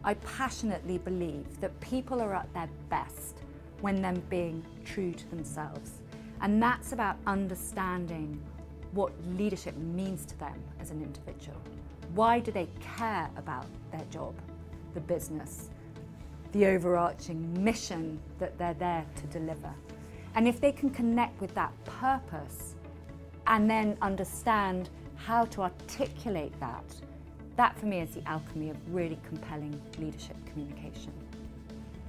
I passionately believe that people are at their best when they're being true to themselves. And that's about understanding what leadership means to them as an individual. Why do they care about their job, the business, the overarching mission that they're there to deliver? And if they can connect with that purpose and then understand how to articulate that for me is the alchemy of really compelling leadership communication.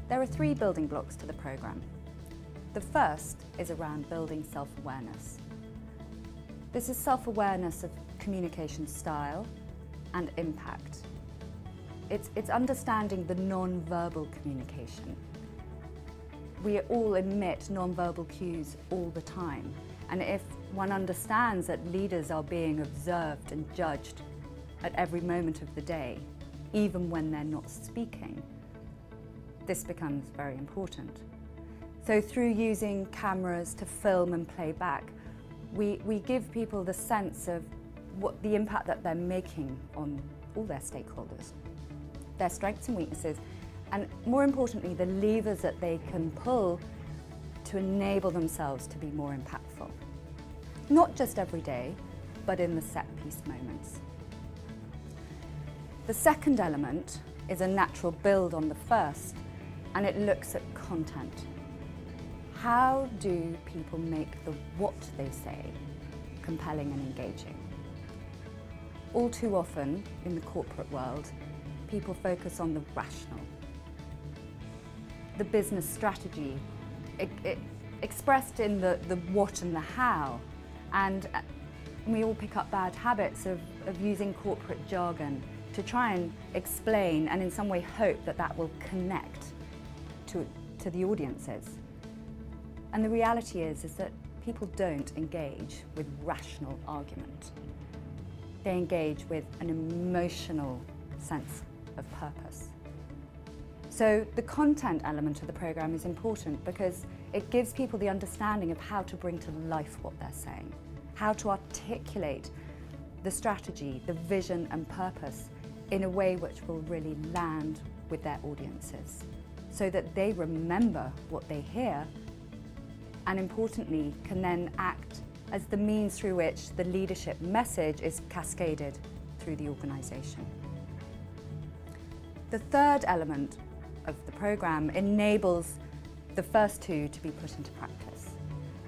There are 3 building blocks to the program. The first is around building self-awareness. This is self-awareness of communication style and impact. It's understanding the non-verbal communication. We all emit non-verbal cues all the time. And if one understands that leaders are being observed and judged at every moment of the day, even when they're not speaking, this becomes very important. So through using cameras to film and play back, we give people the sense of what the impact that they're making on all their stakeholders, their strengths and weaknesses, and more importantly, the levers that they can pull to enable themselves to be more impactful. Not just every day, but in the set piece moments. The second element is a natural build on the first, and it looks at content. How do people make the what they say compelling and engaging? All too often in the corporate world, people focus on the rational, the business strategy, expressed in the what and the how, and we all pick up bad habits of using corporate jargon to try and explain and in some way hope that that will connect to the audiences. And the reality is that people don't engage with rational argument. They engage with an emotional sense of purpose. So the content element of the program is important because it gives people the understanding of how to bring to life what they're saying, how to articulate the strategy, the vision and purpose in a way which will really land with their audiences so that they remember what they hear and importantly can then act as the means through which the leadership message is cascaded through the organisation. The third element of the programme enables the first 2 to be put into practice.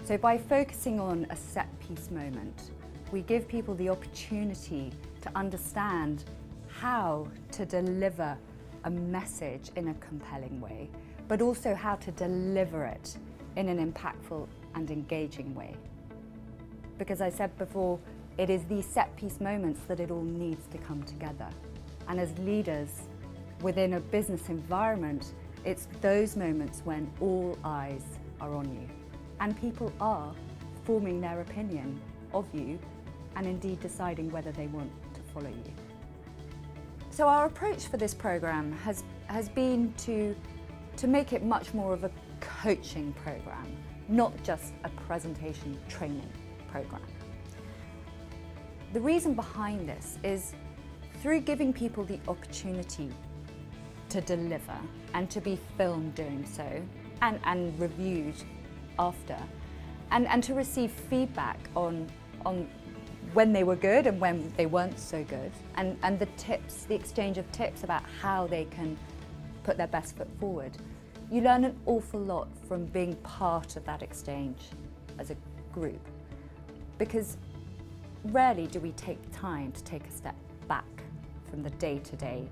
So by focusing on a set piece moment, we give people the opportunity to understand how to deliver a message in a compelling way, but also how to deliver it in an impactful and engaging way. Because I said before, it is these set piece moments that it all needs to come together. And as leaders within a business environment, it's those moments when all eyes are on you. And people are forming their opinion of you and indeed deciding whether they want to follow you. So our approach for this program has been to make it much more of a coaching program, not just a presentation training program. The reason behind this is through giving people the opportunity to deliver and to be filmed doing so and reviewed after and to receive feedback on when they were good and when they weren't so good and the tips, the exchange of tips about how they can put their best foot forward. You learn an awful lot from being part of that exchange as a group because rarely do we take time to take a step back from the day-to-day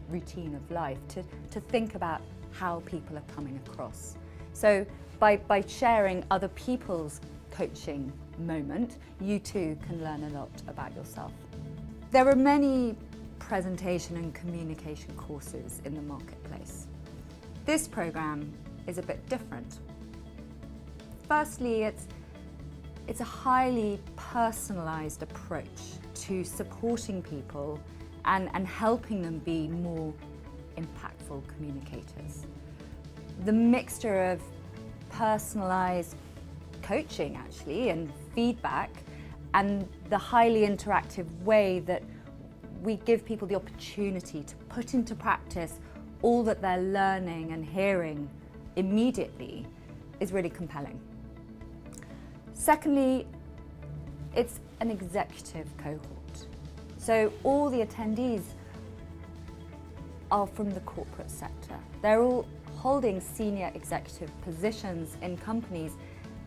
routine of life to think about how people are coming across. So by sharing other people's coaching moment, you too can learn a lot about yourself. There are many presentation and communication courses in the marketplace. This program is a bit different. Firstly, it's a highly personalised approach to supporting people and helping them be more impactful communicators. The mixture of personalised coaching actually and feedback and the highly interactive way that we give people the opportunity to put into practice all that they're learning and hearing immediately is really compelling. Secondly, it's an executive cohort. So all the attendees are from the corporate sector. They're all holding senior executive positions in companies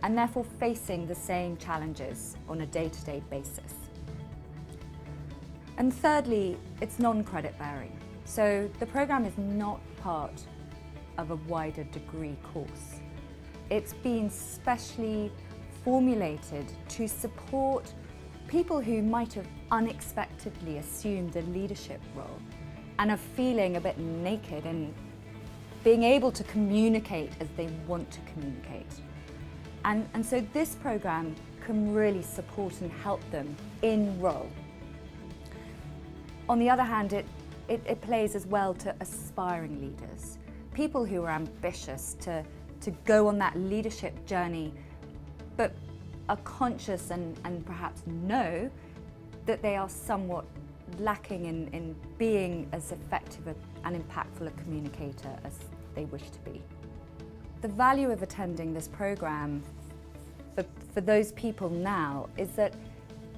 and therefore facing the same challenges on a day-to-day basis. And thirdly, it's non-credit bearing. So the program is not part of a wider degree course. It's been specially formulated to support people who might have unexpectedly assumed a leadership role and are feeling a bit naked in being able to communicate as they want to communicate. And so this program can really support and help them in role. On the other hand, it plays as well to aspiring leaders, people who are ambitious to go on that leadership journey, but are conscious and perhaps know that they are somewhat lacking in being as effective and impactful a communicator as they wish to be. The value of attending this program for those people now is that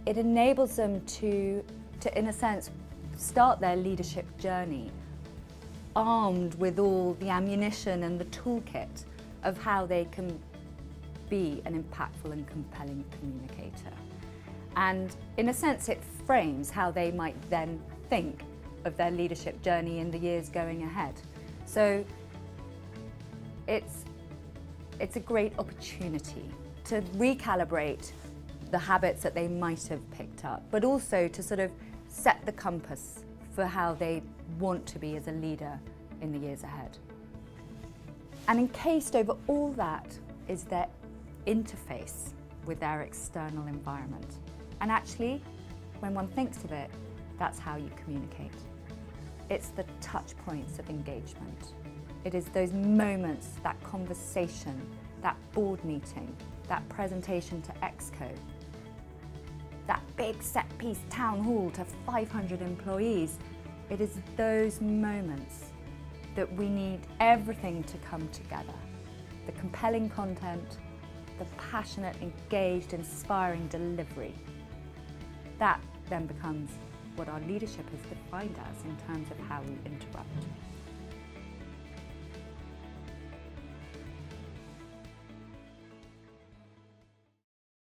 it enables them to, in a sense, start their leadership journey armed with all the ammunition and the toolkit of how they can be an impactful and compelling communicator. And in a sense, it frames how they might then think of their leadership journey in the years going ahead. So it's a great opportunity to recalibrate the habits that they might have picked up, but also to sort of set the compass for how they want to be as a leader in the years ahead. And encased over all that is their interface with their external environment. And actually, when one thinks of it, that's how you communicate. It's the touch points of engagement. It is those moments, that conversation, that board meeting, that presentation to Exco, that big Setpiece town hall to 500 employees. It is those moments that we need everything to come together. The compelling content, the passionate, engaged, inspiring delivery. That then becomes what our leadership is defined as in terms of how we interact.